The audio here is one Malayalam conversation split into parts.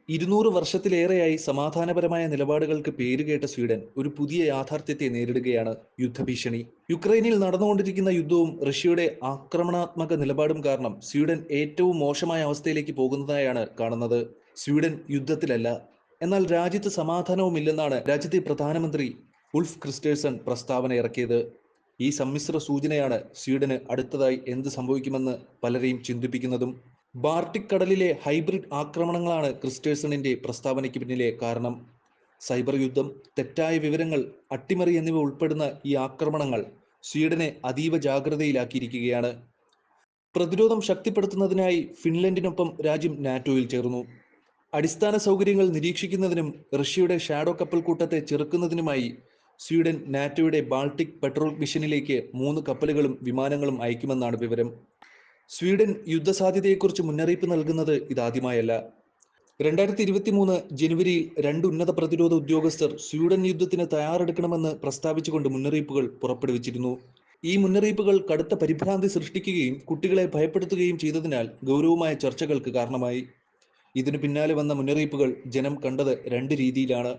200 വർഷത്തിലേറെയായി സമാധാനപരമായ നിലപാടുകൾക്ക് പേരുകേട്ട സ്വീഡൻ ഒരു പുതിയ യാഥാർത്ഥ്യത്തെ നേരിടുകയാണ്: യുദ്ധഭീഷണി. യുക്രൈനിൽ നടന്നുകൊണ്ടിരിക്കുന്ന യുദ്ധവും റഷ്യയുടെ ആക്രമണാത്മക നിലപാടും കാരണം സ്വീഡൻ ഏറ്റവും മോശമായ അവസ്ഥയിലേക്ക് പോകുന്നതായാണ് കാണുന്നത്. സ്വീഡൻ യുദ്ധത്തിലല്ല, എന്നാൽ രാജ്യത്ത് സമാധാനവുമില്ലെന്നാണ് രാജ്യത്തെ പ്രധാനമന്ത്രി ഉൾഫ് ക്രിസ്റ്റേഴ്സൺ പ്രസ്താവന ഇറക്കിയത്. ഈ സമ്മിശ്ര സൂചനയാണ് സ്വീഡന് അടുത്തതായി എന്ത് സംഭവിക്കുമെന്ന് പലരെയും ചിന്തിപ്പിക്കുന്നതും. ബാർട്ടിക് കടലിലെ ഹൈബ്രിഡ് ആക്രമണങ്ങളാണ് ക്രിസ്റ്റേഴ്സണിന്റെ പ്രസ്താവനയ്ക്ക് പിന്നിലെ കാരണം. സൈബർ യുദ്ധം, തെറ്റായ വിവരങ്ങൾ, അട്ടിമറി എന്നിവ ഉൾപ്പെടുന്ന ഈ ആക്രമണങ്ങൾ സ്വീഡനെ അതീവ ജാഗ്രതയിലാക്കിയിരിക്കുകയാണ്. പ്രതിരോധം ശക്തിപ്പെടുത്തുന്നതിനായി ഫിൻലൻഡിനൊപ്പം രാജ്യം നാറ്റോയിൽ ചേർന്നു. അടിസ്ഥാന സൗകര്യങ്ങൾ നിരീക്ഷിക്കുന്നതിനും റഷ്യയുടെ ഷാഡോ കപ്പൽക്കൂട്ടത്തെ ചെറുക്കുന്നതിനുമായി സ്വീഡൻ നാറ്റോയുടെ ബാൾട്ടിക് പെട്രോൾ മിഷനിലേക്ക് 3 കപ്പലുകളും വിമാനങ്ങളും അയക്കുമെന്നാണ് വിവരം. സ്വീഡൻ യുദ്ധസാധ്യതയെക്കുറിച്ച് മുന്നറിയിപ്പ് നൽകുന്നത് ഇതാദ്യമായല്ല. 2023 ജനുവരിയിൽ 2 ഉന്നത പ്രതിരോധ ഉദ്യോഗസ്ഥർ സ്വീഡൻ യുദ്ധത്തിന് തയ്യാറെടുക്കണമെന്ന് പ്രസ്താവിച്ചുകൊണ്ട് മുന്നറിയിപ്പുകൾ പുറപ്പെടുവിച്ചിരുന്നു. ഈ മുന്നറിയിപ്പുകൾ കടുത്ത പരിഭ്രാന്തി സൃഷ്ടിക്കുകയും കുട്ടികളെ ഭയപ്പെടുത്തുകയും ചെയ്തതിനാൽ ഗൗരവമായ ചർച്ചകൾക്ക് കാരണമായി. ഇതിനു പിന്നാലെ വന്ന മുന്നറിയിപ്പുകൾ ജനം കണ്ടത് 2 രീതിയിലാണ്.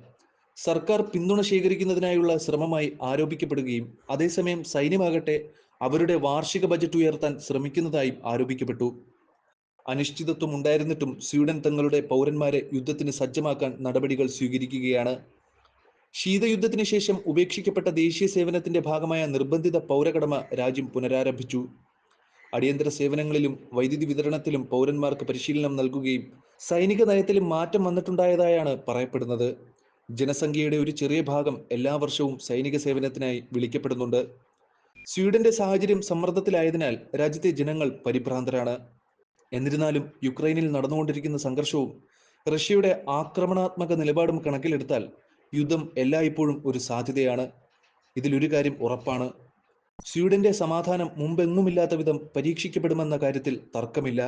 സർക്കാർ പിന്തുണ ശേഖരിക്കുന്നതിനായുള്ള ശ്രമമായി ആരോപിക്കപ്പെടുകയും അതേസമയം സൈന്യമാകട്ടെ അവരുടെ വാർഷിക ബജറ്റ് ഉയർത്താൻ ശ്രമിക്കുന്നതായും ആരോപിക്കപ്പെട്ടു. അനിശ്ചിതത്വം ഉണ്ടായിരുന്നിട്ടും സ്വീഡൻ തങ്ങളുടെ പൗരന്മാരെ യുദ്ധത്തിന് സജ്ജമാക്കാൻ നടപടികൾ സ്വീകരിക്കുകയാണ്. ശീതയുദ്ധത്തിന് ശേഷം ഉപേക്ഷിക്കപ്പെട്ട ദേശീയ സേവനത്തിന്റെ ഭാഗമായ നിർബന്ധിത പൗരകടമ രാജ്യം പുനരാരംഭിച്ചു. അടിയന്തര സേവനങ്ങളിലും വൈദ്യുതി വിതരണത്തിലും പൗരന്മാർക്ക് പരിശീലനം നൽകുകയും സൈനിക നയത്തിലും മാറ്റം വന്നിട്ടുണ്ടായതായാണ് പറയപ്പെടുന്നത്. ജനസംഖ്യയുടെ ഒരു ചെറിയ ഭാഗം എല്ലാ വർഷവും സൈനിക സേവനത്തിനായി വിളിക്കപ്പെടുന്നുണ്ട്. സ്വീഡന്റെ സാഹചര്യം സമ്മർദ്ദത്തിലായതിനാൽ രാജ്യത്തെ ജനങ്ങൾ പരിഭ്രാന്തരാണ്. എന്നിരുന്നാലും യുക്രൈനിൽ നടന്നുകൊണ്ടിരിക്കുന്ന സംഘർഷവും റഷ്യയുടെ ആക്രമണാത്മക നിലപാടും കണക്കിലെടുത്താൽ യുദ്ധം എല്ലായ്പ്പോഴും ഒരു സാധ്യതയാണ്. ഇതിലൊരു കാര്യം ഉറപ്പാണ്: സ്വീഡന്റെ സമാധാനം മുമ്പെങ്ങുമില്ലാത്ത വിധം പരീക്ഷിക്കപ്പെടുമെന്ന കാര്യത്തിൽ തർക്കമില്ല.